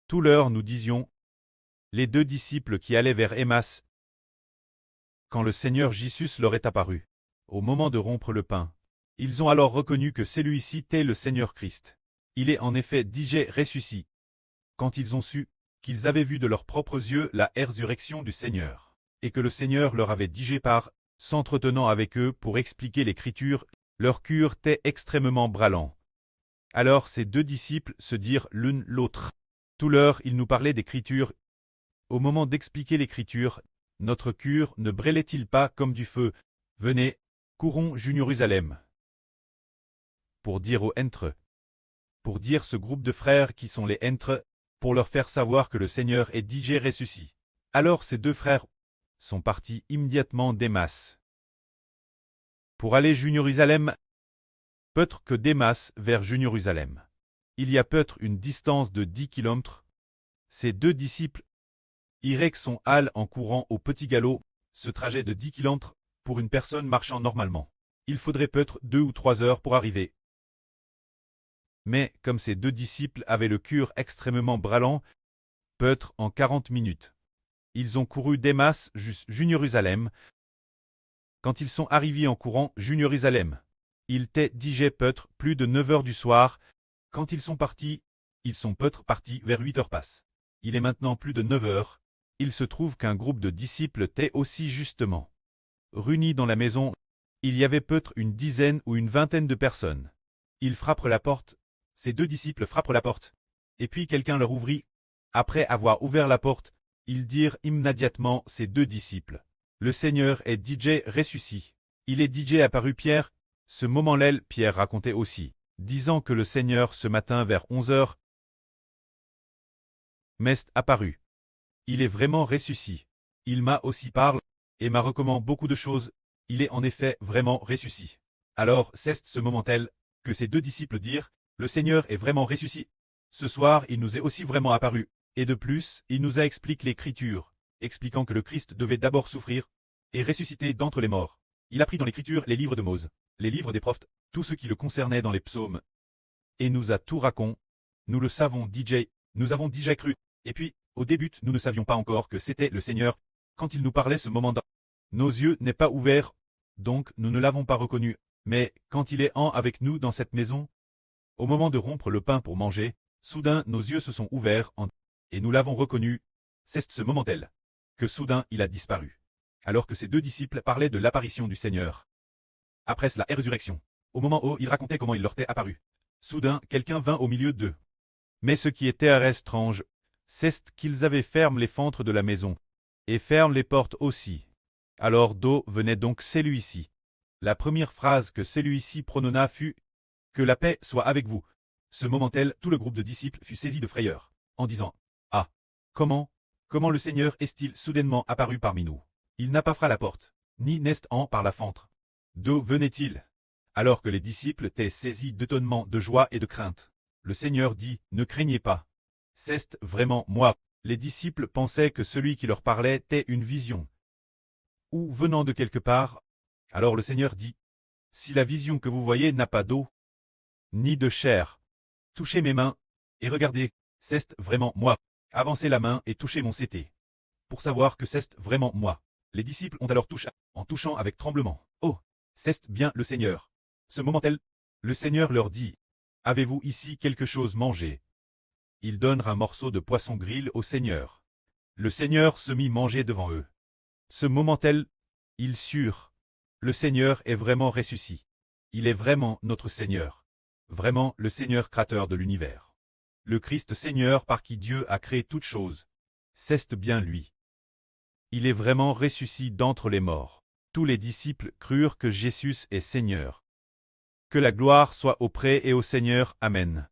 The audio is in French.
Tout l'heure nous disions, les deux disciples qui allaient vers Emmaüs, quand le Seigneur Jésus leur est apparu, au moment de rompre le pain. Ils ont alors reconnu que celui-ci était le Seigneur Christ. Il est en effet DJ ressuscité. Quand ils ont su qu'ils avaient vu de leurs propres yeux la résurrection du Seigneur, et que le Seigneur leur avait dit par, s'entretenant avec eux pour expliquer l'Écriture, leur cœur était extrêmement brûlant. Alors ces deux disciples se dirent l'un l'autre. Tout l'heure ils nous parlaient d'Écriture. Au moment d'expliquer l'Écriture, notre cœur ne brûlait-il pas comme du feu? Venez, courons Jérusalem. Pour dire aux êtres, pour dire ce groupe de frères qui sont les êtres, pour leur faire savoir que le Seigneur est DJ ressuscité. Alors ces deux frères sont partis immédiatement d'Emmaüs. Pour aller Jérusalem, peut-être que d'Emmaüs vers Jérusalem. Il y a peut-être une distance de 10 kilomètres. Ces deux disciples iraient son hall en courant au petit galop, ce trajet de 10 kilomètres pour une personne marchant normalement. Il faudrait peut-être 2 ou 3 heures pour arriver. Mais, comme ces deux disciples avaient le cœur extrêmement brûlant, peut-être en 40 minutes. Ils ont couru d'Emmaüs jusqu'à Jérusalem. Quand ils sont arrivés en courant Jérusalem, il était DJ peut-être plus de 9 heures du soir. Quand ils sont partis peut-être partis vers 8 heures passe. Il est maintenant plus de 9 heures. Il se trouve qu'un groupe de disciples était aussi justement réunis dans la maison. Il y avait peut-être une dizaine ou une vingtaine de personnes. Ils frappent la porte. Ces deux disciples frappent la porte. Et puis quelqu'un leur ouvrit. Après avoir ouvert la porte, ils dirent immédiatement ces deux disciples. Le Seigneur est DJ ressuscité. Il est DJ apparu Pierre. Ce moment-là, Pierre racontait aussi, disant que le Seigneur ce matin vers 11 heures m'est apparu. Il est vraiment ressuscité. Il m'a aussi parlé et m'a recommandé beaucoup de choses. Il est en effet vraiment ressuscité. Alors c'est ce moment-là que ces deux disciples dirent, le Seigneur est vraiment ressuscité. Ce soir, il nous est aussi vraiment apparu. Et de plus, il nous a expliqué l'Écriture, expliquant que le Christ devait d'abord souffrir et ressusciter d'entre les morts. Il a pris dans l'Écriture les livres de Moïse, les livres des prophètes, tout ce qui le concernait dans les psaumes. Et nous a tout raconté. Nous le savons DJ, nous avons déjà cru. Et puis, au début, nous ne savions pas encore que c'était le Seigneur. Quand il nous parlait ce moment-là, nos yeux n'étaient pas ouverts, donc nous ne l'avons pas reconnu. Mais, quand il est avec nous dans cette maison, au moment de rompre le pain pour manger, soudain nos yeux se sont ouverts et nous l'avons reconnu. C'est ce moment-là que soudain il a disparu. Alors que ces deux disciples parlaient de l'apparition du Seigneur. Après la résurrection, au moment où il racontait comment il leur était apparu, soudain quelqu'un vint au milieu d'eux. Mais ce qui était étrange, c'est qu'ils avaient fermé les fenêtres de la maison, et fermé les portes aussi. Alors d'où venait donc celui-ci? La première phrase que celui-ci prononna fut « Que la paix soit avec vous ». Ce moment-là, tout le groupe de disciples fut saisi de frayeur, en disant « Ah, comment le Seigneur est-il soudainement apparu parmi nous? Il n'a pas frappé la porte, ni n'est par la fenêtre. D'où venait-il » Alors que les disciples étaient saisis d'étonnement, de joie et de crainte, le Seigneur dit « Ne craignez pas. C'est vraiment moi ». Les disciples pensaient que celui qui leur parlait était une vision, ou venant de quelque part. Alors le Seigneur dit « Si la vision que vous voyez n'a pas d'eau, ni de chair, touchez mes mains, et regardez, c'est vraiment moi. Avancez la main et touchez mon cété. Pour savoir que c'est vraiment moi. » Les disciples ont alors touché, en touchant avec tremblement. « Oh, c'est bien le Seigneur. » Ce moment-là, le Seigneur leur dit « Avez-vous ici quelque chose mangé ?» Ils donnent un morceau de poisson grillé au Seigneur. Le Seigneur se mit manger devant eux. Ce moment-là, ils surent. Le Seigneur est vraiment ressuscité. Il est vraiment notre Seigneur. Vraiment le Seigneur créateur de l'univers. Le Christ Seigneur par qui Dieu a créé toutes choses. C'est bien lui. Il est vraiment ressuscité d'entre les morts. Tous les disciples crurent que Jésus est Seigneur. Que la gloire soit auprès et au Seigneur. Amen.